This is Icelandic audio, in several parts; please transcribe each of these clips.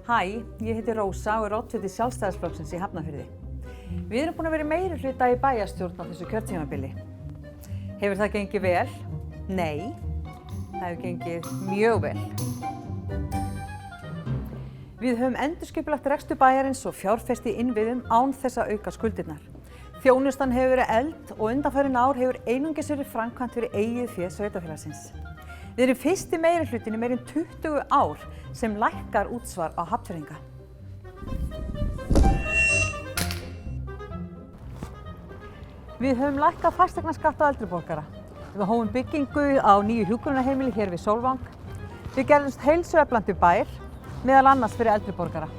Hæ, ég heiti Rósa og er oddviti Sjálfstæðisflokksins í Hafnarfirði. Við erum búin að vera í meirihluta í bæjarstjórn á þessu kjörtímabili. Hefur það gengið vel? Nei, það hefur gengið mjög vel. Við höfum endurskipulagt rekstur bæjarins og fjárfest í innviðum án þess að auka skuldirnar. Þjónustan hefur verið efld og undanfarin ár hefur einungis verið framkvæmt fyrir eigið fé sveitarfélagsins. Við erum fyrsti meirihlutin í meira en 20 ár sem lækkar útsvar á Hafnfirðinga. Við höfum lækkað fasteignaskatt á eldri borgara. Við hófum byggingu á nýju hjúkrunarheimili hér við Sólvang. Við gerðumst heilsueflandi bær, meðal annars fyrir eldri borgara.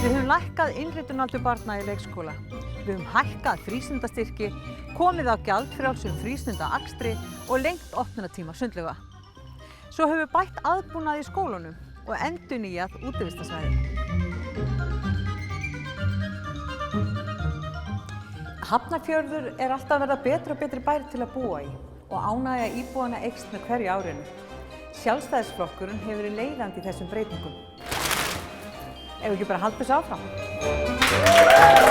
Við höfum lækkað innritunaldur barna í leikskóla. Við höfum hækkað frístundastyrki, komið á gjaldfrjálsum frístundaakstri og lengt opnunartíma sundlauga. Svo höfum við bætt aðbúnað í skólunum og endurnýjað útivistarsvæði. Hafnarfjörður er alltaf að verða betri og betri bær til að búa í og ánægja íbúana eykst með hverju árinu. Sjálfstæðisflokkurinn hefur verið leiðandi í þessum breytingum. Ef við ekki bara halda þessu áfram.